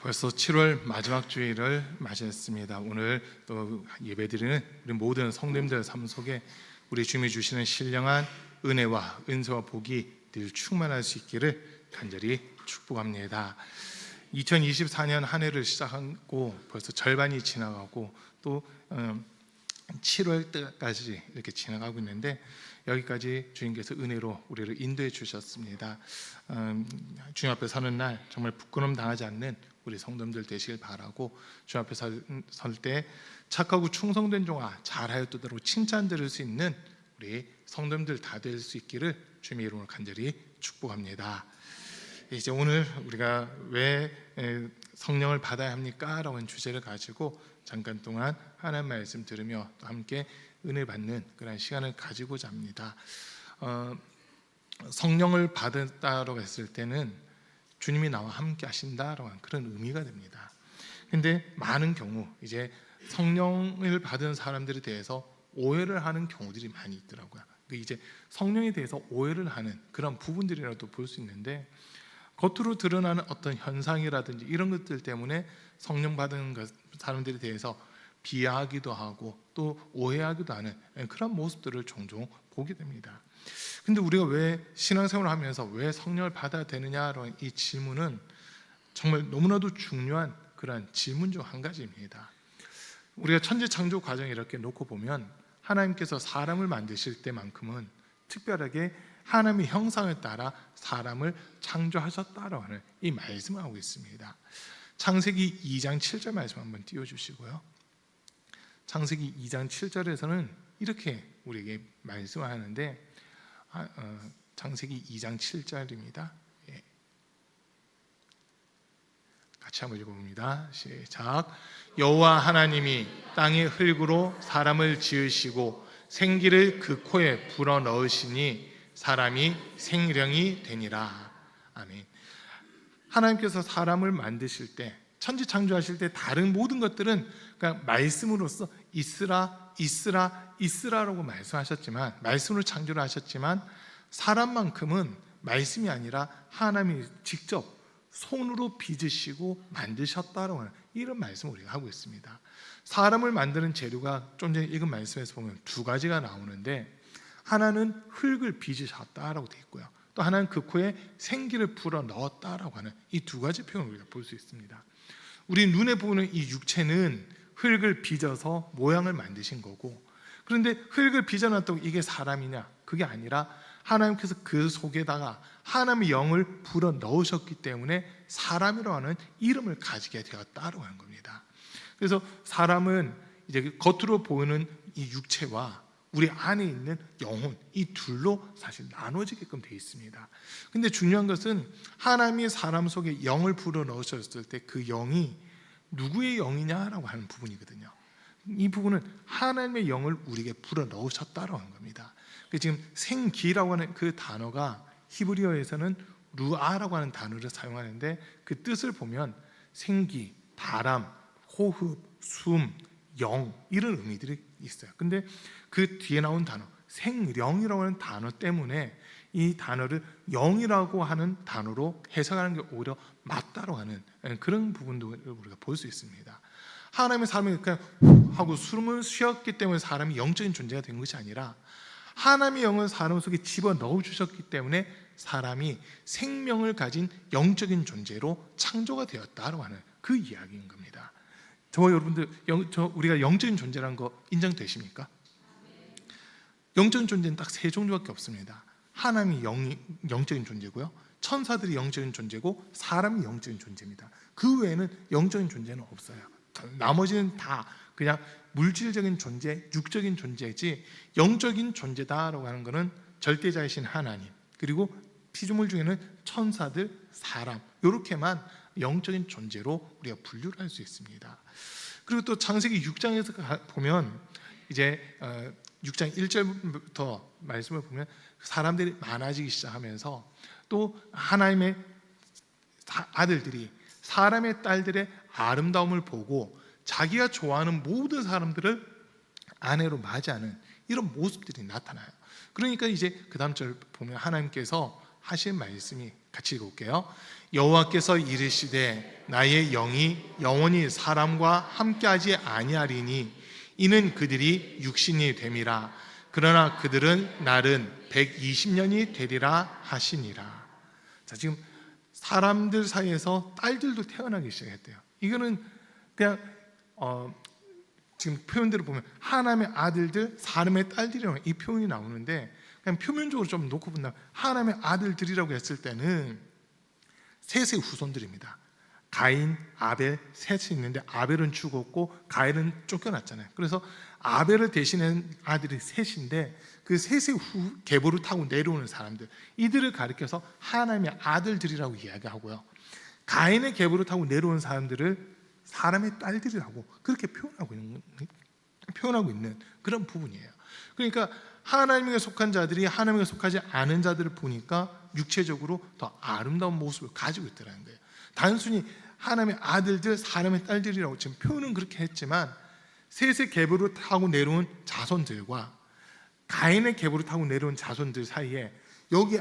벌써 7월 마지막 주일을 맞이했습니다. 오늘 또 예배드리는 우리 모든 성도님들 삶 속에 우리 주님이 주시는 신령한 은혜와 은혜와 복이 늘 충만할 수 있기를 간절히 축복합니다. 2024년 한 해를 시작하고 벌써 절반이 지나가고 또 7월 때까지 이렇게 지나가고 있는데 여기까지 주님께서 은혜로 우리를 인도해 주셨습니다. 주님 앞에 서는 날 정말 부끄러움 당하지 않는 우리 성도님들 되시길 바라고 주님 앞에 설 때 착하고 충성된 종아 잘하였도다라고 칭찬 들을 수 있는 우리 성도님들 다 될 수 있기를 주님의 이름으로 간절히 축복합니다. 이제 오늘 우리가 왜 성령을 받아야 합니까? 라는 주제를 가지고 잠깐 동안 하나님 말씀 들으며 또 함께 은혜 받는 그런 시간을 가지고자 합니다. 성령을 받았다고 했을 때는 주님이 나와 함께 하신다라고 하는 그런 의미가 됩니다. 근데 많은 경우 이제 성령을 받은 사람들에 대해서 오해를 하는 경우들이 많이 있더라고요. 이제 성령에 대해서 오해를 하는 그런 부분들이라도 볼 수 있는데 겉으로 드러나는 어떤 현상이라든지 이런 것들 때문에 성령 받은 사람들에 대해서 비하하기도 하고 또 오해하기도 하는 그런 모습들을 종종 보게 됩니다. 근데 우리가 왜 신앙생활을 하면서 왜 성령을 받아야 되느냐라는 이 질문은 정말 너무나도 중요한 그런 질문 중 한 가지입니다. 우리가 천지 창조 과정을 이렇게 놓고 보면 하나님께서 사람을 만드실 때만큼은 특별하게 하나님의 형상을 따라 사람을 창조하셨다라고 하는 이 말씀을 하고 있습니다. 창세기 2장 7절 말씀 한번 띄워주시고요. 창세기 2장 7절에서는 이렇게 우리에게 말씀하는데 창세기 2장 7절입니다. 같이 한번 읽어봅니다. 시작. 여호와 하나님이 땅의 흙으로 사람을 지으시고 생기를 그 코에 불어넣으시니 사람이 생령이 되니라. 아멘. 하나님께서 사람을 만드실 때 천지창조하실 때 다른 모든 것들은 그냥 말씀으로써 있으라 있으라 있으라라고 말씀하셨지만 말씀으로 창조를 하셨지만 사람만큼은 말씀이 아니라 하나님이 직접 손으로 빚으시고 만드셨다라고 하는 이런 말씀을 우리가 하고 있습니다. 사람을 만드는 재료가 좀 전에 읽은 말씀에서 보면 두 가지가 나오는데 하나는 흙을 빚으셨다라고 되어 있고요. 또 하나는 그 코에 생기를 불어 넣었다라고 하는 이 두 가지 표현을 우리가 볼 수 있습니다. 우리 눈에 보는 이 육체는 흙을 빚어서 모양을 만드신 거고, 그런데 흙을 빚어놨다고 이게 사람이냐? 그게 아니라 하나님께서 그 속에다가 하나님의 영을 불어 넣으셨기 때문에 사람이라고 하는 이름을 가지게 되었다라고 하는 겁니다. 그래서 사람은 이제 겉으로 보이는 이 육체와 우리 안에 있는 영혼, 이 둘로 사실 나눠지게끔 되어 있습니다. 근데 중요한 것은 하나님이 사람 속에 영을 불어 넣으셨을 때 그 영이 누구의 영이냐라고 하는 부분이거든요. 이 부분은 하나님의 영을 우리에게 불어 넣으셨다라고 하는 겁니다. 지금 생기라고 하는 그 단어가 히브리어에서는 루아라고 하는 단어를 사용하는데 그 뜻을 보면 생기, 바람, 호흡, 숨, 영 이런 의미들이 있어요. 근데 그 뒤에 나온 단어 생령이라고 하는 단어 때문에 이 단어를 영이라고 하는 단어로 해석하는 게 오히려 맞다고 하는 그런 부분도 우리가 볼 수 있습니다. 하나님의 사람이 그냥 하고 숨을 쉬었기 때문에 사람이 영적인 존재가 된 것이 아니라 하나님의 영을 사람 속에 집어넣어 주셨기 때문에 사람이 생명을 가진 영적인 존재로 창조가 되었다고 하는 그 이야기인 겁니다. 저와 여러분들 우리가 영적인 존재라는 거 인정되십니까? 영적인 존재는 딱 세 종류밖에 없습니다. 하나님이 영적인 존재고요, 천사들이 영적인 존재고 사람이 영적인 존재입니다. 그 외에는 영적인 존재는 없어요. 나머지는 다 그냥 물질적인 존재, 육적인 존재지 영적인 존재다라고 하는 것은 절대자이신 하나님, 그리고 피조물 중에는 천사들, 사람 이렇게만 영적인 존재로 우리가 분류를 할 수 있습니다. 그리고 또 창세기 6장에서 보면 이제 6장 1절부터 말씀을 보면 사람들이 많아지기 시작하면서 또 하나님의 아들들이 사람의 딸들의 아름다움을 보고 자기가 좋아하는 모든 사람들을 아내로 맞이하는 이런 모습들이 나타나요. 그러니까 이제 그 다음 절 보면 하나님께서 하신 말씀이 같이 읽어볼게요. 여호와께서 이르시되 나의 영이 영원히 사람과 함께하지 아니하리니 이는 그들이 육신이 됨이라. 그러나 그들은 날은 120년이 되리라 하시니라. 자, 지금 사람들 사이에서 딸들도 태어나기 시작했대요. 이거는 그냥 지금 표현대로 보면 하나님의 아들들, 사람의 딸들이라는 이 표현이 나오는데, 그냥 표면적으로 좀 놓고 본다면 하나님의 아들들이라고 했을 때는 셋의 후손들입니다. 가인, 아벨, 셋이 있는데 아벨은 죽었고 가인은 쫓겨났잖아요. 그래서 아벨을 대신한 아들이 셋인데 그 셋의 계보를 타고 내려오는 사람들, 이들을 가리켜서 하나님의 아들들이라고 이야기하고요, 가인의 계보를 타고 내려온 사람들을 사람의 딸들이라고 그렇게 표현하고 있는 그런 부분이에요. 그러니까 하나님에게 속한 자들이 하나님에게 속하지 않은 자들을 보니까 육체적으로 더 아름다운 모습을 가지고 있다는 거예요. 단순히 하나님의 아들들, 사람의 딸들이라고 지금 표현은 그렇게 했지만 셋의 계보를 타고 내려온 자손들과 가인의 계보를 타고 내려온 자손들 사이에 여기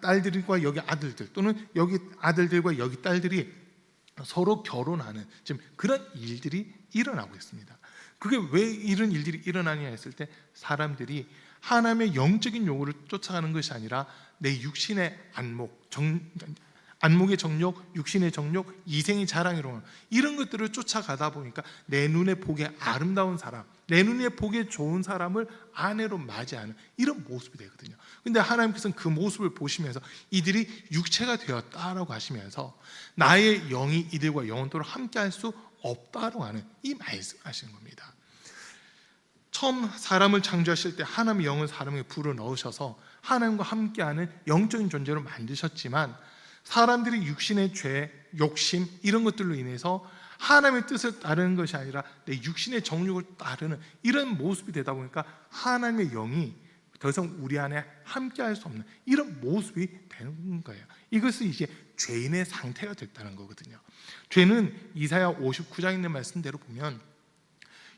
딸들과 여기 아들들, 또는 여기 아들들과 여기 딸들이 서로 결혼하는 지금 그런 일들이 일어나고 있습니다. 그게 왜 이런 일들이 일어나냐 했을 때 사람들이 하나님의 영적인 요구를 쫓아가는 것이 아니라 내 육신의 안목의 정욕, 육신의 정욕, 이생의 자랑이로 이런 것들을 쫓아가다 보니까 내 눈에 보기에 아름다운 사람, 내 눈에 보기에 좋은 사람을 아내로 맞이하는 이런 모습이 되거든요. 근데 하나님께서는 그 모습을 보시면서 이들이 육체가 되었다라고 하시면서 나의 영이 이들과 영원토록 함께할 수 없다라고 하는 이 말씀하시는 겁니다. 처음 사람을 창조하실 때 하나님의 영을 사람에게 불어넣으셔서 하나님과 함께하는 영적인 존재로 만드셨지만 사람들이 육신의 죄, 욕심 이런 것들로 인해서 하나님의 뜻을 따르는 것이 아니라 내 육신의 정욕을 따르는 이런 모습이 되다 보니까 하나님의 영이 더 이상 우리 안에 함께할 수 없는 이런 모습이 되는 거예요. 이것은 이제 죄인의 상태가 됐다는 거거든요. 죄는 이사야 59장에 있는 말씀대로 보면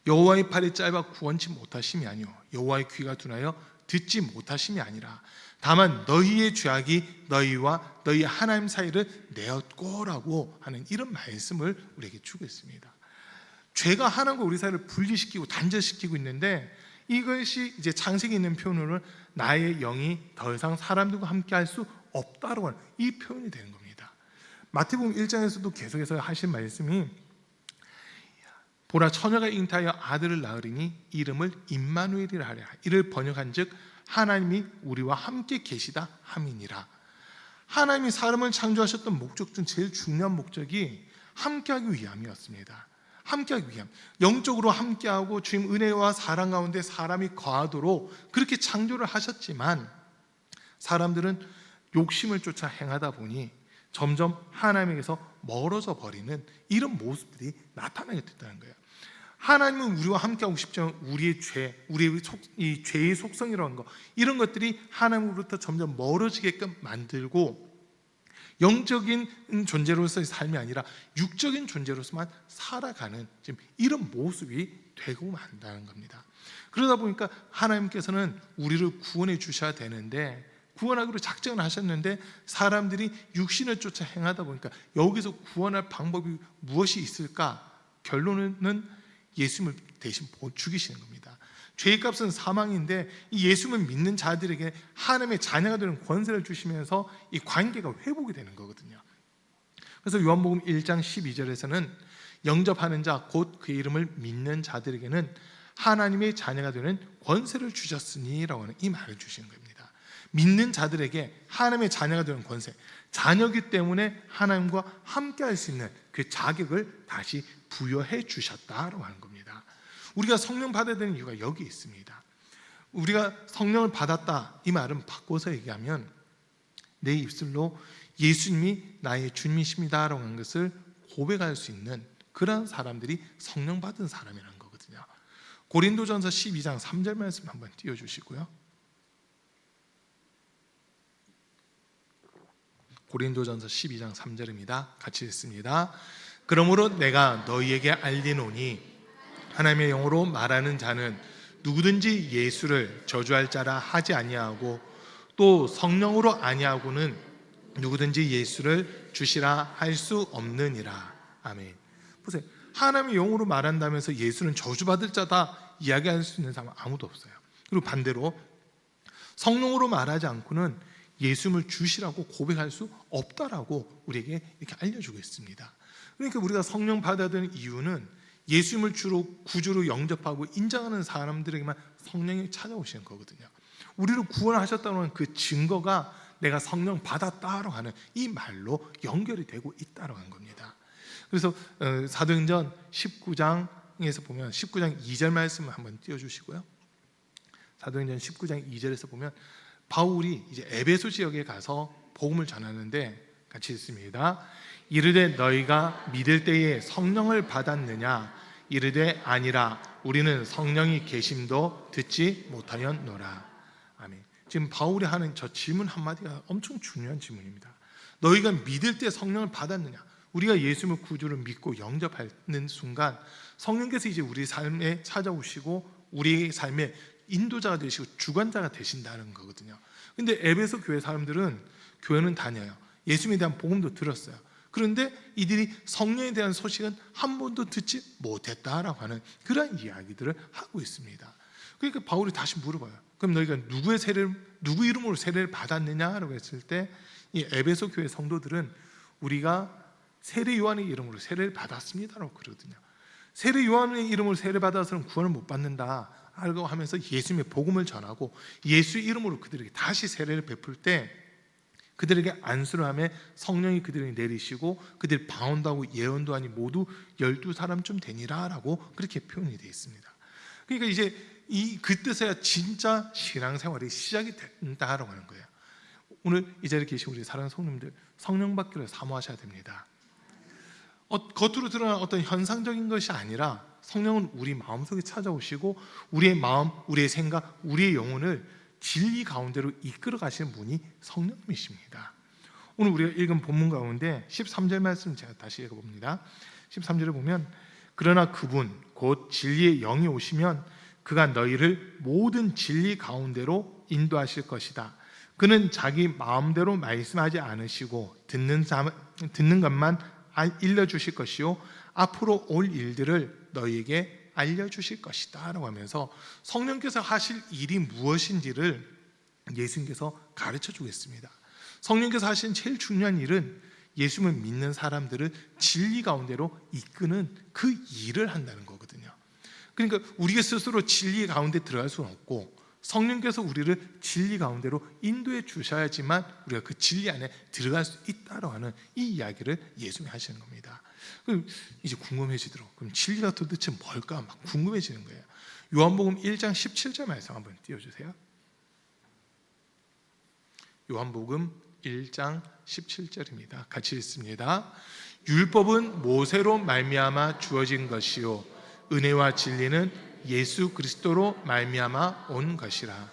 여호와의 팔이 짧아 구원치 못하심이 아니요 여호와의 귀가 둔하여 듣지 못하심이 아니라 다만 너희의 죄악이 너희와 너희 하나님 사이를 내었고라고 하는 이런 말씀을 우리에게 주고 있습니다. 죄가 하나님과 우리 사이를 분리시키고 단절시키고 있는데 이것이 이제 창세기에 있는 표현으로 나의 영이 더 이상 사람들과 함께 할 수 없다라고 하는 이 표현이 되는 겁니다. 마태복음 1장에서도 계속해서 하신 말씀이 보라 처녀가 잉태하여 아들을 낳으리니 이름을 임마누엘이라 하리라. 이를 번역한즉 하나님이 우리와 함께 계시다 함이니라. 하나님이 사람을 창조하셨던 목적 중 제일 중요한 목적이 함께하기 위함이었습니다. 함께하기 위함, 영적으로 함께하고 주님 은혜와 사랑 가운데 사람이 거하도록 그렇게 창조를 하셨지만 사람들은 욕심을 쫓아 행하다 보니 점점 하나님에게서 멀어져 버리는 이런 모습들이 나타나게 됐다는 거예요. 하나님은 우리와 함께하고 싶지만 우리의 죄, 우리의 이 죄의 속성이라는 거, 이런 것들이 하나님으로부터 점점 멀어지게끔 만들고 영적인 존재로서의 삶이 아니라 육적인 존재로서만 살아가는 지금 이런 모습이 되고 만다는 겁니다. 그러다 보니까 하나님께서는 우리를 구원해 주셔야 되는데 구원하기로 작정을 하셨는데 사람들이 육신을 쫓아 행하다 보니까 여기서 구원할 방법이 무엇이 있을까? 결론은 예수님을 대신 죽이시는 겁니다. 죄의 값은 사망인데 이 예수님을 믿는 자들에게 하나님의 자녀가 되는 권세를 주시면서 이 관계가 회복이 되는 거거든요. 그래서 요한복음 1장 12절에서는 영접하는 자 곧 그 이름을 믿는 자들에게는 하나님의 자녀가 되는 권세를 주셨으니라고 하는 이 말을 주시는 겁니다. 믿는 자들에게 하나님의 자녀가 되는 권세, 자녀기 때문에 하나님과 함께 할 수 있는 그 자격을 다시 부여해 주셨다라고 하는 겁니다. 우리가 성령 받아야 되는 이유가 여기 있습니다. 우리가 성령을 받았다 이 말은 바꿔서 얘기하면 내 입술로 예수님이 나의 주님이십니다라고 하는 것을 고백할 수 있는 그런 사람들이 성령 받은 사람이라는 거거든요. 고린도전서 12장 3절 말씀 한번 띄워주시고요. 고린도전서 12장 3절입니다. 같이 읽습니다. 그러므로 내가 너희에게 알리노니 하나님의 영으로 말하는 자는 누구든지 예수를 저주할 자라 하지 아니하고 또 성령으로 아니하고는 누구든지 예수를 주시라 할 수 없느니라. 아멘. 보세요. 하나님의 영으로 말한다면서 예수는 저주받을 자다 이야기할 수 있는 사람은 아무도 없어요. 그리고 반대로 성령으로 말하지 않고는 예수님을 주시라고 고백할 수 없다라고 우리에게 이렇게 알려주고 있습니다. 그러니까 우리가 성령 받아야 되는 이유는 예수님을 주로 구주로 영접하고 인정하는 사람들에게만 성령이 찾아오시는 거거든요. 우리를 구원하셨다는 그 증거가 내가 성령 받았다라고 하는 이 말로 연결이 되고 있다라고 하는 겁니다. 그래서 사도행전 19장에서 보면 19장 2절 말씀을 한번 띄워주시고요. 사도행전 19장 2절에서 보면 바울이 이제 에베소 지역에 가서 복음을 전하는데 같이 읽습니다. 이르되 너희가 믿을 때에 성령을 받았느냐? 이르되 아니라 우리는 성령이 계심도 듣지 못하였노라. 아멘. 지금 바울이 하는 저 질문 한마디가 엄청 중요한 질문입니다. 너희가 믿을 때 성령을 받았느냐? 우리가 예수님을 구주로 믿고 영접하는 순간 성령께서 이제 우리 삶에 찾아오시고 우리의 삶에 인도자가 되시고 주관자가 되신다는 거거든요. 근데 에베소 교회 사람들은 교회는 다녀요. 예수님에 대한 복음도 들었어요. 그런데 이들이 성령에 대한 소식은 한 번도 듣지 못했다라고 하는 그런 이야기들을 하고 있습니다. 그러니까 바울이 다시 물어봐요. 그럼 너희가 누구 이름으로 세례를 받았느냐라고 했을 때 이 에베소 교회 성도들은 우리가 세례 요한의 이름으로 세례를 받았습니다라고 그러거든요. 세례 요한의 이름으로 세례 받아서는 구원을 못 받는다 라고 하면서 예수님의 복음을 전하고 예수의 이름으로 그들에게 다시 세례를 베풀 때 그들에게 안수를 하며 성령이 그들에게 내리시고 그들이 방언도 하고 예언도 하니 모두 12사람쯤 되니라 라고 그렇게 표현이 되어 있습니다. 그러니까 이제 그 뜻에야 진짜 신앙생활이 시작이 된다라고 하는 거예요. 오늘 이 자리에 계신 우리 사랑하는 성도님들 성령 받기를 사모하셔야 됩니다. 겉으로 드러난 어떤 현상적인 것이 아니라 성령은 우리 마음속에 찾아오시고 우리의 마음, 우리의 생각, 우리의 영혼을 진리 가운데로 이끌어 가시는 분이 성령님이십니다. 오늘 우리가 읽은 본문 가운데 13절 말씀 제가 다시 읽어봅니다. 13절에 보면 그러나 그분 곧 진리의 영이 오시면 그가 너희를 모든 진리 가운데로 인도하실 것이다. 그는 자기 마음대로 말씀하지 않으시고 듣는 것만 일러주실 것이요 앞으로 올 일들을 너희에게 알려주실 것이다 라고 하면서 성령께서 하실 일이 무엇인지를 예수님께서 가르쳐 주겠습니다. 성령께서 하신 제일 중요한 일은 예수님을 믿는 사람들을 진리 가운데로 이끄는 그 일을 한다는 거거든요. 그러니까 우리가 스스로 진리 가운데 들어갈 수는 없고 성령께서 우리를 진리 가운데로 인도해 주셔야지만 우리가 그 진리 안에 들어갈 수 있다고 하는 이 이야기를 예수님이 하시는 겁니다. 그럼 이제 궁금해지도록 그럼 진리가 도대체 뭘까 막 궁금해지는 거예요. 요한복음 1장 17절 말씀 한번 띄워주세요. 요한복음 1장 17절입니다. 같이 읽습니다. 율법은 모세로 말미암아 주어진 것이요 은혜와 진리는 예수 그리스도로 말미암아 온 것이라.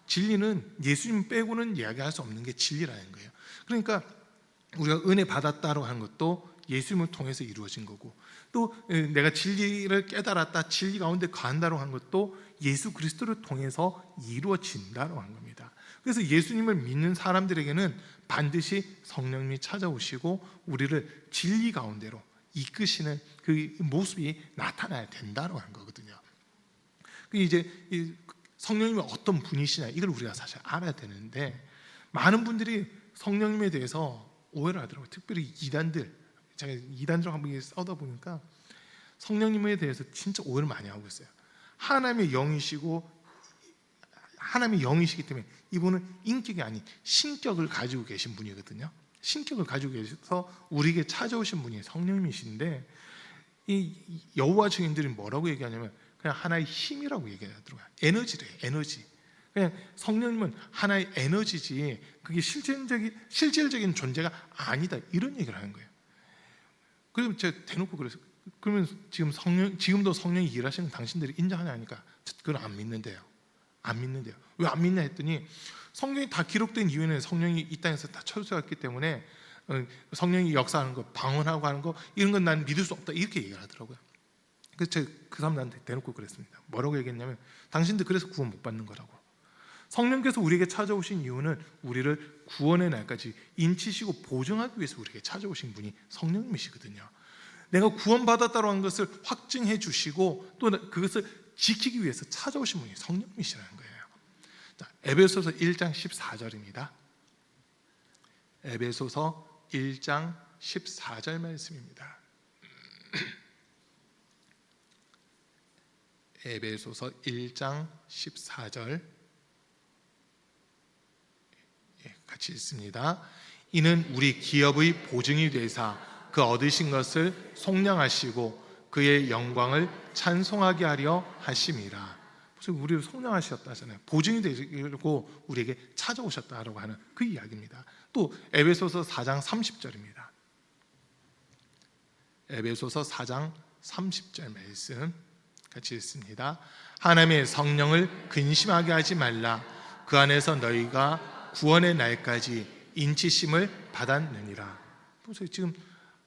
진리는 예수님 빼고는 이야기할 수 없는 게 진리라는 거예요. 그러니까 우리가 은혜 받았다고 하는 것도 예수님을 통해서 이루어진 거고 또 내가 진리를 깨달았다 진리 가운데 거한다고 하는 것도 예수 그리스도를 통해서 이루어진다고 하는 겁니다. 그래서 예수님을 믿는 사람들에게는 반드시 성령님이 찾아오시고 우리를 진리 가운데로 이끄시는 그 모습이 나타나야 된다고 하는 거거든요. 이제 성령님이 어떤 분이시냐 이걸 우리가 사실 알아야 되는데 많은 분들이 성령님에 대해서 오해를 하더라고요. 특별히 이단들, 제가 이단들 한번 써다 보니까 성령님에 대해서 진짜 오해를 많이 하고 있어요. 하나님의 영이시고 하나님의 영이시기 때문에 이분은 인격이 아닌 신격을 가지고 계신 분이거든요. 신격을 가지고 계셔서 우리에게 찾아오신 분이 성령님이신데 이 여호와 증인들이 뭐라고 얘기하냐면 그냥 하나의 힘이라고 얘기하더라고요. 에너지래요. 에너지. 그냥 성령님은 하나의 에너지지 그게 실질적인 존재가 아니다 이런 얘기를 하는 거예요. 그럼 제가 대놓고 그래서 그러면 지금도 성령이 일하시는 당신들이 인정하냐 하니까 그건 안 믿는데요. 안 믿는데요. 왜 안 믿냐 했더니 성경이 다 기록된 이유는 성령이 이 땅에서 다 철수했기 때문에 성령이 역사하는 거, 방언하고 하는 거 이런 건 난 믿을 수 없다 이렇게 얘기를 하더라고요. 그래서 제가 그 사람들한테 대놓고 그랬습니다. 뭐라고 얘기했냐면 당신들 그래서 구원 못 받는 거라고. 성령께서 우리에게 찾아오신 이유는 우리를 구원의 날까지 인치시고 보증하기 위해서 우리에게 찾아오신 분이 성령님이시거든요. 내가 구원받았다고 하는 것을 확증해 주시고 또 그것을 지키기 위해서 찾아오신 분이 성령님이시라는 거예요. 자, 에베소서 1장 14절입니다. 에베소서 1장 14절 말씀입니다. 에베소서 1장 14절 같이 읽습니다. 이는 우리 기업의 보증이 되사 그 얻으신 것을 속량하시고 그의 영광을 찬송하게 하려 하심이라. 그래서 우리를 속량하셨다잖아요. 보증이 되고 우리에게 찾아오셨다라고 하는 그 이야기입니다. 또 에베소서 4장 30절입니다. 에베소서 4장 30절 말씀 같이 읽습니다. 하나님의 성령을 근심하게 하지 말라. 그 안에서 너희가 구원의 날까지 인치심을 받았느니라. 보세요. 지금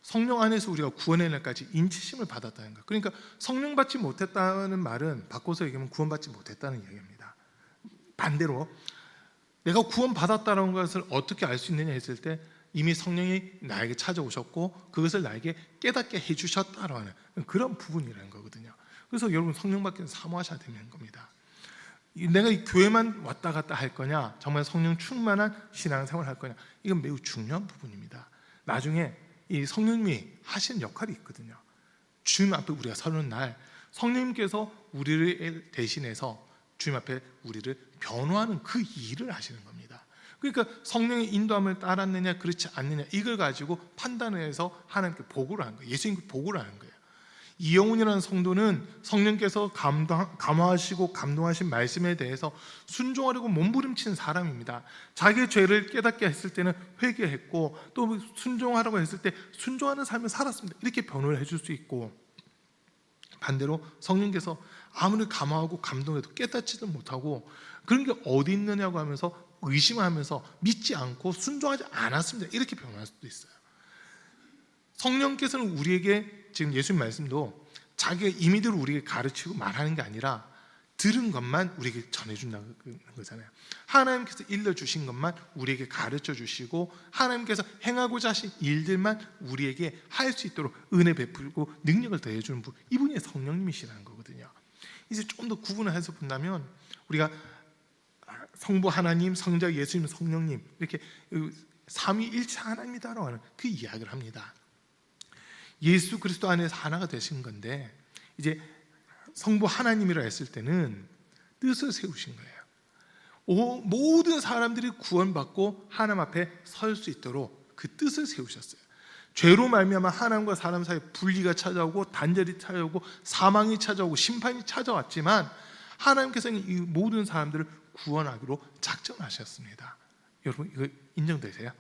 성령 안에서 우리가 구원의 날까지 인치심을 받았다는 거. 그러니까 성령 받지 못했다는 말은 바꿔서 얘기하면 구원받지 못했다는 이야기입니다. 반대로 내가 구원받았다는 것을 어떻게 알 수 있느냐 했을 때 이미 성령이 나에게 찾아오셨고 그것을 나에게 깨닫게 해주셨다라는 그런 부분이라는 거거든요. 그래서 여러분 성령 받기는 사모하셔야 되는 겁니다. 내가 이 교회만 왔다 갔다 할 거냐, 정말 성령 충만한 신앙생활을 할 거냐, 이건 매우 중요한 부분입니다. 나중에 이 성령님이 하시는 역할이 있거든요. 주님 앞에 우리가 서는 날 성령님께서 우리를 대신해서 주님 앞에 우리를 변호하는 그 일을 하시는 겁니다. 그러니까 성령의 인도함을 따랐느냐 그렇지 않느냐 이걸 가지고 판단을 해서 하나님께 보고를 하는 거예요. 예수님께 보고를 하는 거예요. 이영훈이라는 성도는 성령께서 감화하시고 감동하신 말씀에 대해서 순종하려고 몸부림치는 사람입니다. 자기의 죄를 깨닫게 했을 때는 회개했고 또 순종하라고 했을 때 순종하는 삶을 살았습니다. 이렇게 변호를 해줄 수 있고, 반대로 성령께서 아무리 감화하고 감동해도 깨닫지도 못하고 그런 게 어디 있느냐고 하면서 의심하면서 믿지 않고 순종하지 않았습니다. 이렇게 변호할 수도 있어요. 성령께서는 우리에게 지금 예수님 말씀도 자기가 임의대로 우리에게 가르치고 말하는 게 아니라 들은 것만 우리에게 전해준다는 거잖아요. 하나님께서 일러주신 것만 우리에게 가르쳐 주시고 하나님께서 행하고자 하신 일들만 우리에게 할 수 있도록 은혜 베풀고 능력을 더해주는 분, 이분이 성령님이시라는 거거든요. 이제 좀 더 구분을 해서 본다면 우리가 성부 하나님, 성자 예수님, 성령님 이렇게 삼위일체 하나님이다라고 하는 그 이야기를 합니다. 예수 그리스도 안에서 하나가 되신 건데 이제 성부 하나님이라 했을 때는 뜻을 세우신 거예요. 모든 사람들이 구원받고 하나님 앞에 설 수 있도록 그 뜻을 세우셨어요. 죄로 말미암아 하나님과 사람 사이에 분리가 찾아오고 단절이 찾아오고 사망이 찾아오고 심판이 찾아왔지만 하나님께서는 이 모든 사람들을 구원하기로 작정하셨습니다. 여러분 이거 인정되세요?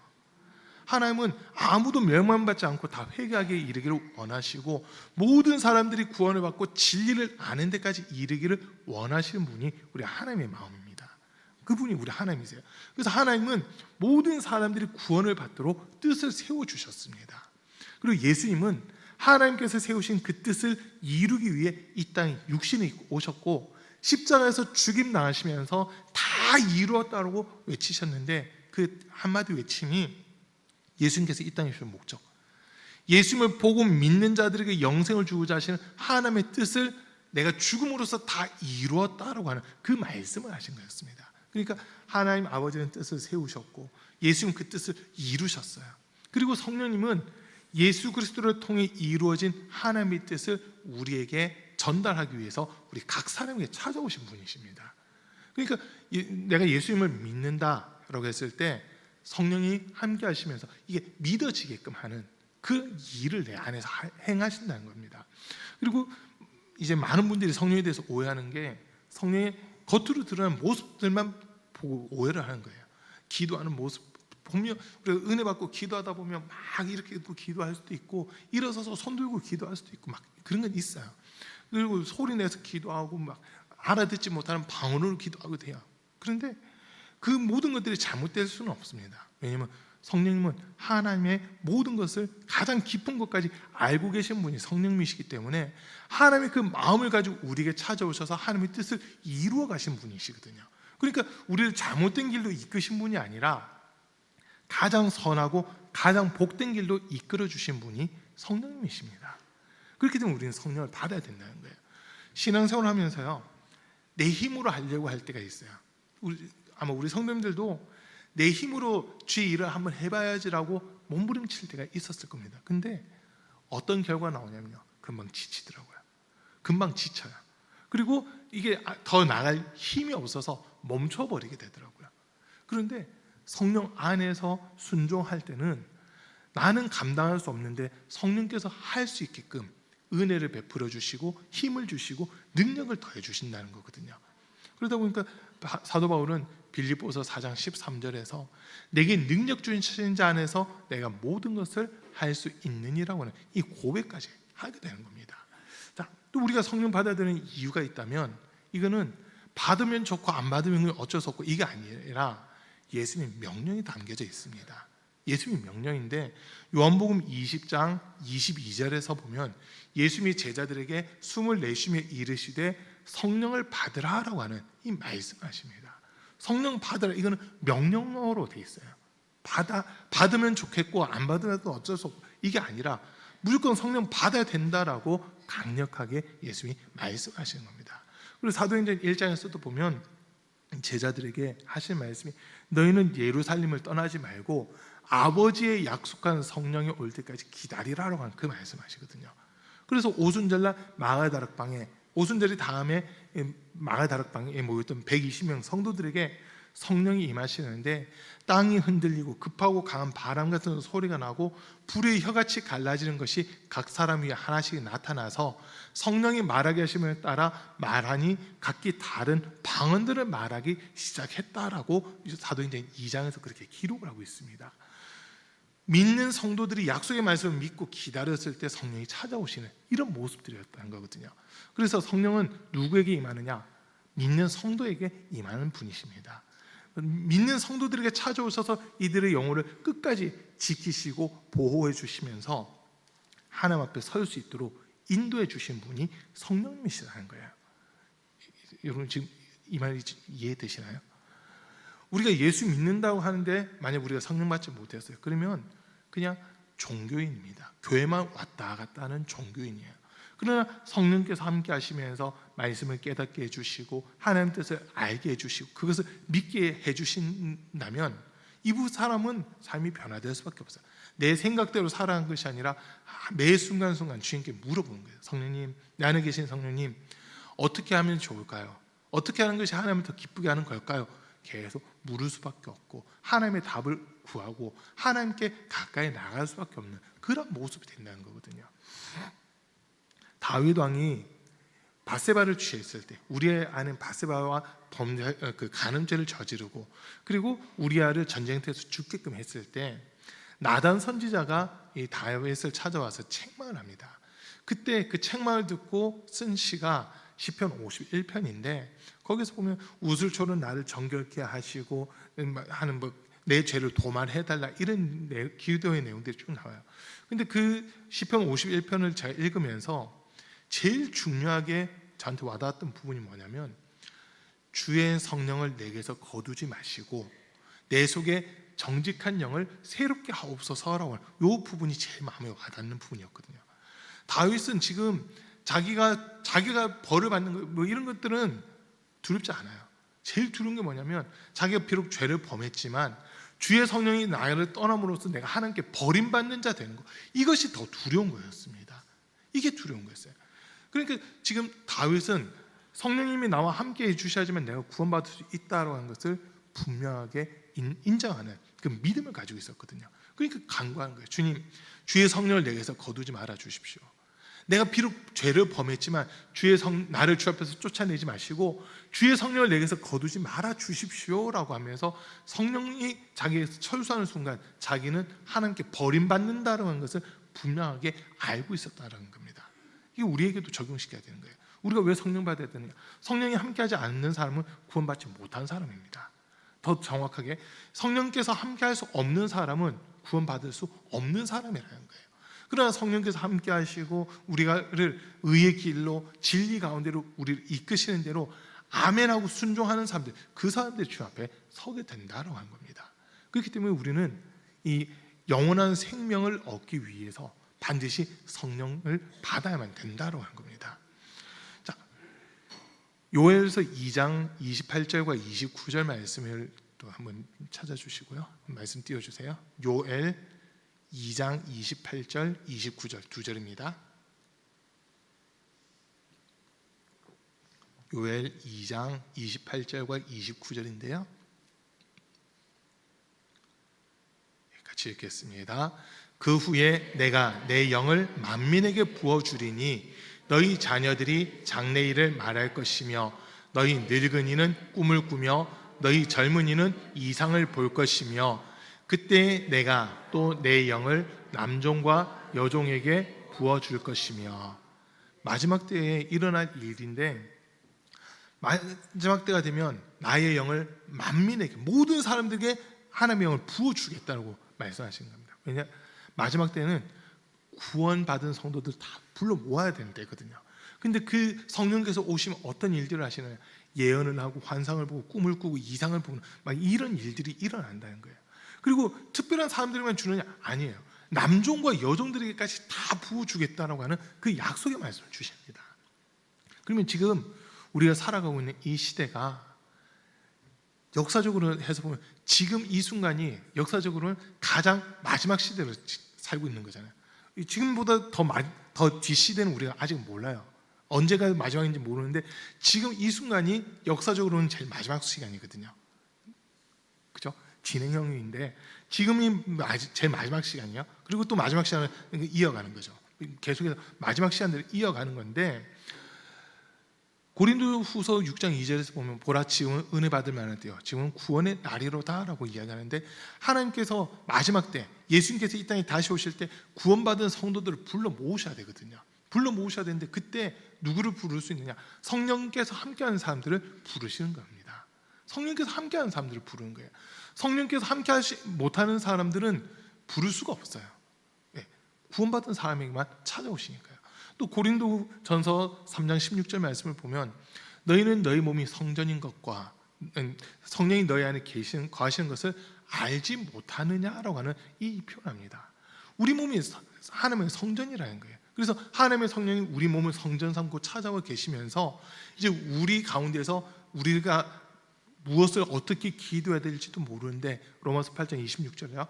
하나님은 아무도 멸망받지 않고 다 회개하게 이르기를 원하시고 모든 사람들이 구원을 받고 진리를 아는 데까지 이르기를 원하시는 분이 우리 하나님의 마음입니다. 그분이 우리 하나님이세요. 그래서 하나님은 모든 사람들이 구원을 받도록 뜻을 세워주셨습니다. 그리고 예수님은 하나님께서 세우신 그 뜻을 이루기 위해 이 땅에 육신을 입고 오셨고 십자가에서 죽임 당하시면서 다 이루었다고 외치셨는데 그 한마디 외침이 예수님께서 이 땅에 주신 목적, 예수님을 보고 믿는 자들에게 영생을 주고자 하시는 하나님의 뜻을 내가 죽음으로써 다 이루었다라고 하는 그 말씀을 하신 거였습니다. 그러니까 하나님 아버지는 뜻을 세우셨고 예수님 그 뜻을 이루셨어요. 그리고 성령님은 예수 그리스도를 통해 이루어진 하나님의 뜻을 우리에게 전달하기 위해서 우리 각 사람에게 찾아오신 분이십니다. 그러니까 내가 예수님을 믿는다라고 했을 때 성령이 함께 하시면서 이게 믿어지게끔 하는 그 일을 내 안에서 행하신다는 겁니다. 그리고 이제 많은 분들이 성령에 대해서 오해하는 게 성령의 겉으로 드러나는 모습들만 보고 오해를 하는 거예요. 기도하는 모습 보면 우리가 은혜 받고 기도하다 보면 막 이렇게 기도할 수도 있고 일어서서 손 들고 기도할 수도 있고 막 그런 건 있어요. 그리고 소리 내서 기도하고 막 알아듣지 못하는 방언으로 기도하고 돼요. 그런데 그 모든 것들이 잘못될 수는 없습니다. 왜냐하면 성령님은 하나님의 모든 것을 가장 깊은 것까지 알고 계신 분이 성령님이시기 때문에 하나님의 그 마음을 가지고 우리에게 찾아오셔서 하나님의 뜻을 이루어 가신 분이시거든요. 그러니까 우리를 잘못된 길로 이끄신 분이 아니라 가장 선하고 가장 복된 길로 이끌어 주신 분이 성령님이십니다. 그렇기 때문에 우리는 성령을 받아야 된다는 거예요. 신앙생활 하면서요, 내 힘으로 하려고 할 때가 있어요. 아마 우리 성도님들도 내 힘으로 주의 일을 한번 해봐야지라고 몸부림칠 때가 있었을 겁니다. 근데 어떤 결과가 나오냐면요, 금방 지치더라고요. 금방 지쳐요. 그리고 이게 더 나갈 힘이 없어서 멈춰버리게 되더라고요. 그런데 성령 안에서 순종할 때는 나는 감당할 수 없는데 성령께서 할 수 있게끔 은혜를 베풀어 주시고 힘을 주시고 능력을 더해 주신다는 거거든요. 그러다 보니까 사도 바울은 빌립보서 4장 13절에서 내게 능력 주신 자 안에서 내가 모든 것을 할 수 있느니라고 하는 이 고백까지 하게 되는 겁니다. 자, 또 우리가 성령 받아야 되는 이유가 있다면 이거는 받으면 좋고 안 받으면 어쩔 수 없고 이게 아니라 예수님 명령이 담겨져 있습니다. 예수님 명령인데 요한복음 20장 22절에서 보면 예수님이 제자들에게 숨을 내쉬며 이르시되 성령을 받으라라고 하는 이 말씀하십니다. 성령 받으라, 이거는 명령어로 돼 있어요. 받으면 좋겠고 안 받으면 어쩔 수 없고 이게 아니라 무조건 성령 받아야 된다라고 강력하게 예수님이 말씀하시는 겁니다. 그리고 사도행전 1장에서도 보면 제자들에게 하신 말씀이 너희는 예루살렘을 떠나지 말고 아버지의 약속한 성령이 올 때까지 기다리라라고 하는 그 말씀하시거든요. 그래서 오순절날 마가다락방에, 오순절이 다음에 마가다락방에 모였던 120명 성도들에게 성령이 임하시는데 땅이 흔들리고 급하고 강한 바람 같은 소리가 나고 불의 혀같이 갈라지는 것이 각 사람 위에 하나씩 나타나서 성령이 말하게 하심을 따라 말하니 각기 다른 방언들을 말하기 시작했다라고 사도행전 2장에서 그렇게 기록을 하고 있습니다. 믿는 성도들이 약속의 말씀을 믿고 기다렸을 때 성령이 찾아오시는 이런 모습들이었다는 거거든요. 그래서 성령은 누구에게 임하느냐? 믿는 성도에게 임하는 분이십니다. 믿는 성도들에게 찾아오셔서 이들의 영혼을 끝까지 지키시고 보호해 주시면서 하나님 앞에 설 수 있도록 인도해 주신 분이 성령님이시라는 거예요. 여러분 지금 이 말이 이해되시나요? 우리가 예수 믿는다고 하는데 만약 우리가 성령 받지 못했어요, 그러면 그냥 종교인입니다. 교회만 왔다 갔다 하는 종교인이에요. 그러나 성령께서 함께 하시면서 말씀을 깨닫게 해주시고 하나님 뜻을 알게 해주시고 그것을 믿게 해주신다면 이 사람은 삶이 변화될 수밖에 없어요. 내 생각대로 살아가는 것이 아니라 매 순간순간 주님께 물어보는 거예요. 성령님, 내 안에 계신 성령님, 어떻게 하면 좋을까요? 어떻게 하는 것이 하나님을 더 기쁘게 하는 걸까요? 계속 물을 수밖에 없고 하나님의 답을 구하고 하나님께 가까이 나갈 수밖에 없는 그런 모습이 된다는 거거든요. 다윗 왕이 바세바를 취했을 때 우리의 아는 바세바와 간음죄를 저지르고 그리고 우리아를 전쟁터에서 죽게끔 했을 때 나단 선지자가 이 다윗을 찾아와서 책망을 합니다. 그때 그 책망을 듣고 쓴 시가 시편 51편인데 거기서 보면 우슬초는 나를 정결케 하시고 하는 내 죄를 도말해달라 이런 기도의 내용들이 쭉 나와요. 근데 그 시편 51편을 제가 읽으면서 제일 중요하게 저한테 와닿았던 부분이 뭐냐면 주의 성령을 내게서 거두지 마시고 내 속에 정직한 영을 새롭게 하옵소서라고 하는 이 부분이 제일 마음에 와닿는 부분이었거든요. 다윗은 지금 자기가 벌을 받는 거 이런 것들은 두렵지 않아요. 제일 두려운 게 뭐냐면 자기가 비록 죄를 범했지만 주의 성령이 나를 떠남으로써 내가 하나님께 버림받는 자 되는 거, 이것이 더 두려운 거였습니다. 이게 두려운 거였어요. 그러니까 지금 다윗은 성령님이 나와 함께 해주셔야지만 내가 구원받을 수 있다고 하는 것을 분명하게 인정하는 그 믿음을 가지고 있었거든요. 그러니까 간구하는 거예요. 주님, 주의 성령을 내게서 거두지 말아 주십시오. 내가 비록 죄를 범했지만 나를 주 앞에서 쫓아내지 마시고 주의 성령을 내게서 거두지 말아 주십시오라고 하면서 성령이 자기에서 철수하는 순간 자기는 하나님께 버림받는다는 것을 분명하게 알고 있었다는 겁니다. 이게 우리에게도 적용시켜야 되는 거예요. 우리가 왜 성령 받아야 되느냐? 성령이 함께하지 않는 사람은 구원받지 못한 사람입니다. 더 정확하게 성령께서 함께할 수 없는 사람은 구원받을 수 없는 사람이라는 거예요. 그러나 성령께서 함께 하시고 우리를 의의 길로 진리 가운데로 우리를 이끄시는 대로 아멘하고 순종하는 사람들, 그 사람들 주 앞에 서게 된다라고 하는 겁니다. 그렇기 때문에 우리는 이 영원한 생명을 얻기 위해서 반드시 성령을 받아야만 된다고 한 겁니다. 자, 요엘서 2장 28절과 29절 말씀을 또 한번 찾아주시고요. 말씀 띄워주세요. 요엘 2장 28절, 29절 두 절입니다. 요엘 2장 28절과 29절인데요. 같이 읽겠습니다. 그 후에 내가 내 영을 만민에게 부어주리니 너희 자녀들이 장래일을 말할 것이며 너희 늙은이는 꿈을 꾸며 너희 젊은이는 이상을 볼 것이며 그때 내가 또 내 영을 남종과 여종에게 부어줄 것이며. 마지막 때에 일어날 일인데, 마지막 때가 되면 나의 영을 만민에게, 모든 사람들에게 하나님의 영을 부어주겠다고 말씀하시는 겁니다. 왜냐? 마지막 때는 구원받은 성도들 다 불러 모아야 되는 때거든요. 근데 그 성령께서 오시면 어떤 일들을 하시나요? 예언을 하고 환상을 보고 꿈을 꾸고 이상을 보는 막 이런 일들이 일어난다는 거예요. 그리고 특별한 사람들만 주느냐? 아니에요. 남종과 여종들에게까지 다 부어주겠다라고 하는 그 약속의 말씀을 주십니다. 그러면 지금 우리가 살아가고 있는 이 시대가 역사적으로 해서 보면 지금 이 순간이 역사적으로는 가장 마지막 시대로 살고 있는 거잖아요. 지금보다 더 뒷시대는 우리가 아직 몰라요. 언제가 마지막인지 모르는데 지금 이 순간이 역사적으로는 제일 마지막 시간이거든요. 그죠? 진행형인데 지금이 제일 마지막 시간이에요. 그리고 또 마지막 시간을 이어가는 거죠. 계속해서 마지막 시간들을 이어가는 건데, 고린도후서 6장 2절에서 보면 보라 지금은 은혜 받을 만한 때요 지금은 구원의 날이로다라고 이야기하는데, 하나님께서 마지막 때 예수님께서 이 땅에 다시 오실 때 구원받은 성도들을 불러 모으셔야 되거든요. 불러 모으셔야 되는데 그때 누구를 부를 수 있느냐? 성령께서 함께하는 사람들을 부르시는 겁니다. 성령께서 함께하는 사람들을 부르는 거예요. 성령께서 함께하지 못하는 사람들은 부를 수가 없어요. 구원받은 사람에게만 찾아오시니까요. 또 고린도전서 3장 16절 말씀을 보면 너희는 너희 몸이 성전인 것과 성령이 너희 안에 거하시는 것을 알지 못하느냐라고 하는 이 표현합니다. 우리 몸이 하나님의 성전이라는 거예요. 그래서 하나님의 성령이 우리 몸을 성전 삼고 찾아와 계시면서 이제 우리 가운데서 우리가 무엇을 어떻게 기도해야 될지도 모르는데, 로마서 8장 26절이요.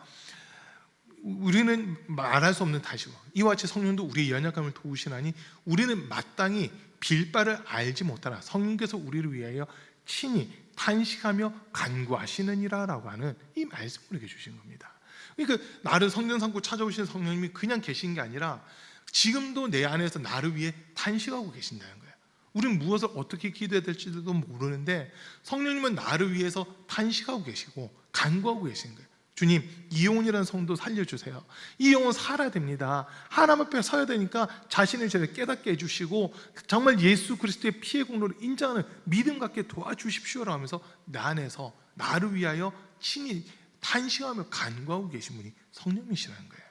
우리는 말할 수 없는 다시고 이와 같이 성령도 우리의 연약함을 도우시나니 우리는 마땅히 빌 바를 알지 못하나 성령께서 우리를 위하여 친히 탄식하며 간구하시느니라 라고 하는 이 말씀을 우리에게 주신 겁니다. 그러니까 나를 성전 삼고 찾아오신 성령님이 그냥 계신 게 아니라 지금도 내 안에서 나를 위해 탄식하고 계신다는 거예요. 우리는 무엇을 어떻게 기도해야 될지도 모르는데 성령님은 나를 위해서 탄식하고 계시고 간구하고 계신 거예요. 주님, 이 영혼이라는 성도 살려주세요. 이 영혼 살아야 됩니다. 하나님 앞에 서야 되니까 자신의 죄를 깨닫게 해주시고 정말 예수 그리스도의 피의 공로를 인정하는 믿음 갖게 도와주십시오라고 하면서 내 안에서 나를 위하여 친히 탄식하며 간구하고 계신 분이 성령이시라는 거예요.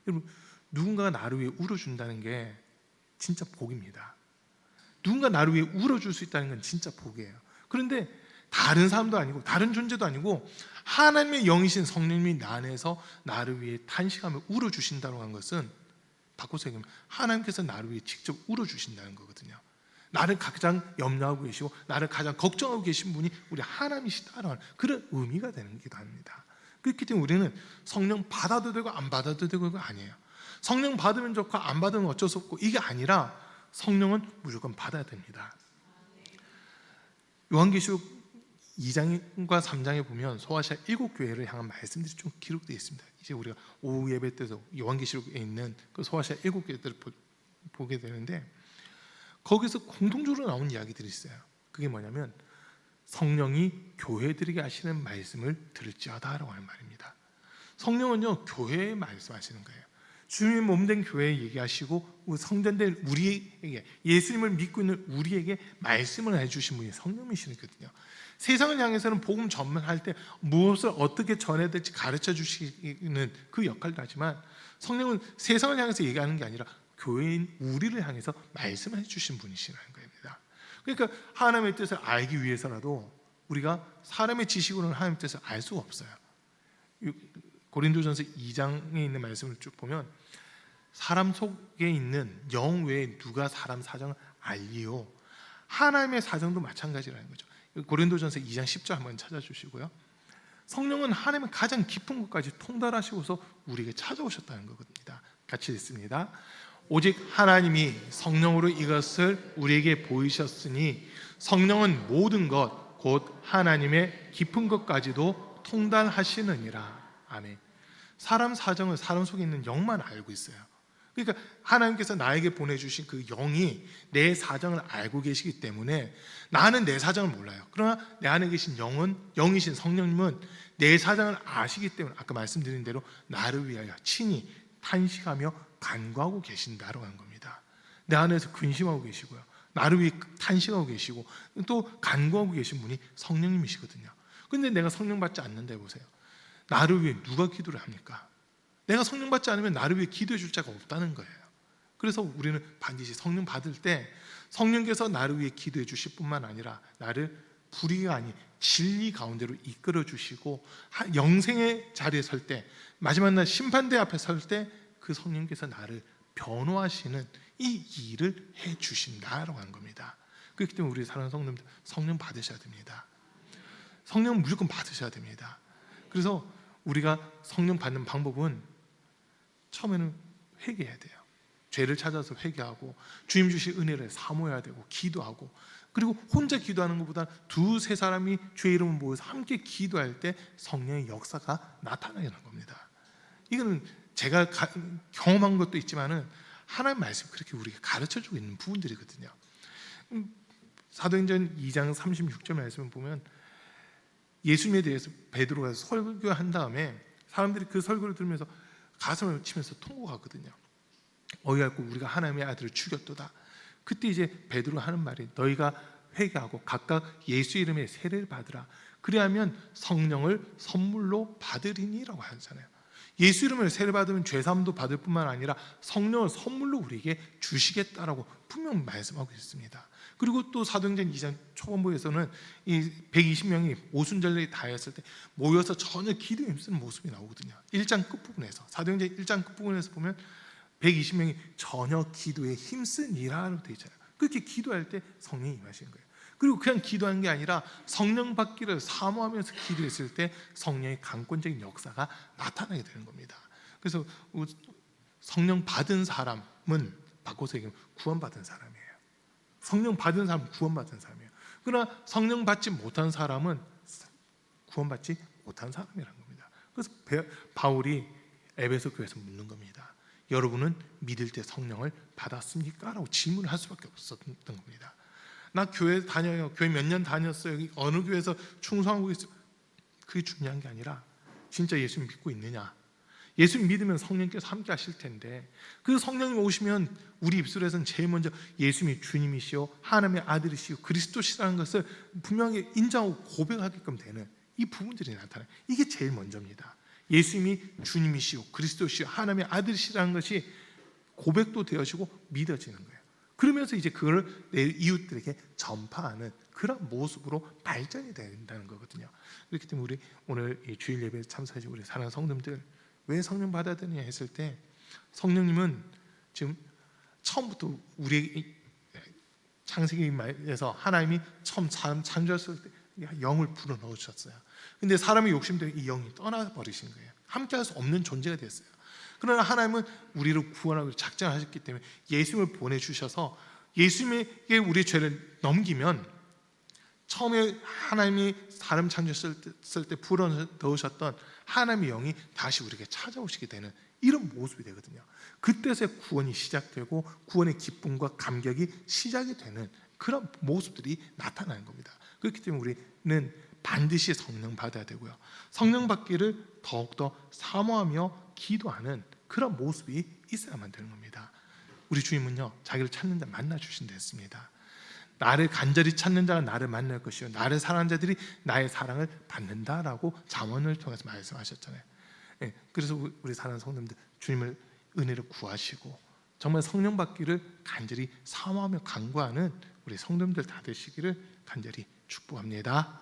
여러분, 누군가가 나를 위해 울어준다는 게 진짜 복입니다. 누군가 나를 위해 울어줄 수 있다는 건 진짜 복이에요. 그런데 다른 사람도 아니고 다른 존재도 아니고 하나님의 영이신 성령님이 나 안에서 나를 위해 탄식하며 울어주신다고 한 것은 바꿔서 얘기하면 하나님께서 나를 위해 직접 울어주신다는 거거든요. 나를 가장 염려하고 계시고 나를 가장 걱정하고 계신 분이 우리 하나님이시다라는 그런 의미가 되는 기도 합니다. 그렇기 때문에 우리는 성령 받아도 되고 안 받아도 되고 이거 아니에요. 성령 받으면 좋고 안 받으면 어쩔 수 없고 이게 아니라 성령은 무조건 받아야 됩니다. 요한계시록 2장과 3장에 보면 소아시아 7교회를 향한 말씀들이 좀 기록되어 있습니다. 이제 우리가 오후 예배 때도 요한계시록에 있는 그 소아시아 7교회들을 보게 되는데 거기서 공통적으로 나온 이야기들이 있어요. 그게 뭐냐면 성령이 교회들에게 하시는 말씀을 들을지어다라고 하는 말입니다. 성령은요 교회에 말씀하시는 거예요. 주님의 몸된 교회에 얘기하시고 성전된 우리에게 예수님을 믿고 있는 우리에게 말씀을 해주신 분이 성령이시거든요. 세상을 향해서는 복음 전문할 때 무엇을 어떻게 전해야 될지 가르쳐 주시는 그 역할도 하지만 성령은 세상을 향해서 얘기하는 게 아니라 교회인 우리를 향해서 말씀을 해주신 분이시라는 겁니다. 그러니까 하나님의 뜻을 알기 위해서라도 우리가 사람의 지식으로는 하나님의 뜻을 알 수가 없어요. 고린도전서 2장에 있는 말씀을 쭉 보면 사람 속에 있는 영 외에 누가 사람 사정을 알리요? 하나님의 사정도 마찬가지라는 거죠. 고린도전서 2장 10절 한번 찾아주시고요. 성령은 하나님의 가장 깊은 곳까지 통달하시고서 우리에게 찾아오셨다는 겁니다. 같이 읽습니다. 오직 하나님이 성령으로 이것을 우리에게 보이셨으니 성령은 모든 것 곧 하나님의 깊은 것까지도 통달하시느니라. 아멘. 사람 사정을 사람 속에 있는 영만 알고 있어요. 그러니까 하나님께서 나에게 보내주신 그 영이 내 사정을 알고 계시기 때문에 나는 내 사정을 몰라요. 그러나 내 안에 계신 영이신 성령님은 내 사정을 아시기 때문에 아까 말씀드린 대로 나를 위하여 친히 탄식하며 간구하고 계신다라고 하는 겁니다. 내 안에서 근심하고 계시고요, 나를 위해 탄식하고 계시고 또 간구하고 계신 분이 성령님이시거든요. 근데 내가 성령 받지 않는데 보세요. 나를 위해 누가 기도를 합니까? 내가 성령 받지 않으면 나를 위해 기도해 줄 자가 없다는 거예요. 그래서 우리는 반드시 성령 받을 때 성령께서 나를 위해 기도해 주실 뿐만 아니라 나를 불의가 아닌 진리 가운데로 이끌어 주시고 영생의 자리에 설 때, 마지막 날 심판대 앞에 설 때 그 성령께서 나를 변호하시는 이 일을 해 주신다라고 하는 겁니다. 그렇기 때문에 우리 사랑하는 성도님들, 성령 받으셔야 됩니다. 성령 무조건 받으셔야 됩니다. 그래서 우리가 성령 받는 방법은 처음에는 회개해야 돼요. 죄를 찾아서 회개하고 주님 주실 은혜를 사모해야 되고 기도하고, 그리고 혼자 기도하는 것보다 두세 사람이 주의 이름을 모여서 함께 기도할 때 성령의 역사가 나타나는 겁니다. 이거는 제가 경험한 것도 있지만은 하나님 말씀 그렇게 우리에게 가르쳐주고 있는 부분들이거든요. 사도행전 2장 36절 말씀을 보면 예수님에 대해서 베드로가 설교한 다음에 사람들이 그 설교를 들으면서 가슴을 치면서 통곡하거든요. 어이없고 우리가 하나님의 아들을 죽였도다. 그때 이제 베드로가 하는 말이 너희가 회개하고 각각 예수 이름의 세례를 받으라. 그리하면 성령을 선물로 받으리니라고 하잖아요. 예수 이름을 세례 받으면 죄사함도 받을 뿐만 아니라 성령을 선물로 우리에게 주시겠다라고 분명 말씀하고 있습니다. 그리고 또 사도행전 2장 초반부에서는 이 120명이 오순절에 다했을 때 모여서 전혀 기도에 힘쓰는 모습이 나오거든요. 1장 끝부분에서, 사도행전 1장 끝부분에서 보면 120명이 전혀 기도에 힘쓰니라로 되어 있잖아요. 그렇게 기도할 때 성령이 임하시는 거예요. 그리고 그냥 기도하는 게 아니라 성령 받기를 사모하면서 기도했을 때 성령의 강권적인 역사가 나타나게 되는 겁니다. 그래서 성령 받은 사람은 바꿔서 얘기하면 구원받은 사람이에요. 성령 받은 사람은 구원받은 사람이에요. 그러나 성령 받지 못한 사람은 구원받지 못한 사람이라는 겁니다. 그래서 바울이 에베소 교회에서 묻는 겁니다. 여러분은 믿을 때 성령을 받았습니까? 라고 질문을 할 수밖에 없었던 겁니다. 나 교회 다녀요. 교회 몇 년 다녔어요. 여기 어느 교회에서 충성하고 있어요. 그게 중요한 게 아니라 진짜 예수 믿고 있느냐. 예수 믿으면 성령께서 함께 하실 텐데 그 성령이 오시면 우리 입술에서는 제일 먼저 예수님이 주님이시오, 하나님의 아들이시오, 그리스도시라는 것을 분명히 인정하고 고백하게끔 되는 이 부분들이 나타나요. 이게 제일 먼저입니다. 예수님이 주님이시오, 그리스도시오, 하나님의 아들이시라는 것이 고백도 되어지고 믿어지는 거예요. 그러면서 이제 그걸 내 이웃들에게 전파하는 그런 모습으로 발전이 된다는 거거든요. 그렇기 때문에 우리 오늘 이 주일 예배에 참석하신 우리 사랑하는 성도님들, 왜 성령 받아야 되느냐 했을 때 성령님은 지금 처음부터 우리 창세기에서 하나님이 처음 사람 창조했을 때 영을 불어 넣으셨어요. 근데 사람의 욕심 때문에 이 영이 떠나버리신 거예요. 함께할 수 없는 존재가 됐어요. 그러나 하나님은 우리를 구원하고 작정하셨기 때문에 예수님을 보내주셔서 예수님에게 우리의 죄를 넘기면 처음에 하나님이 사람 창조했을 때 불어 넣으셨던 하나님의 영이 다시 우리에게 찾아오시게 되는 이런 모습이 되거든요. 그때서 구원이 시작되고 구원의 기쁨과 감격이 시작이 되는 그런 모습들이 나타나는 겁니다. 그렇기 때문에 우리는 반드시 성령 받아야 되고요. 성령 받기를 더욱더 사모하며 기도하는 그런 모습이 있어야만 되는 겁니다. 우리 주님은요, 자기를 찾는 자 만나 주신다 했습니다. 나를 간절히 찾는 자가 나를 만날 것이요 나를 사랑하는 자들이 나의 사랑을 받는다라고 잠언을 통해서 말씀하셨잖아요. 그래서 우리 사랑하는 성도님들, 주님을 은혜를 구하시고 정말 성령 받기를 간절히 사모하며 간구하는 우리 성도님들 다 되시기를 간절히 축복합니다.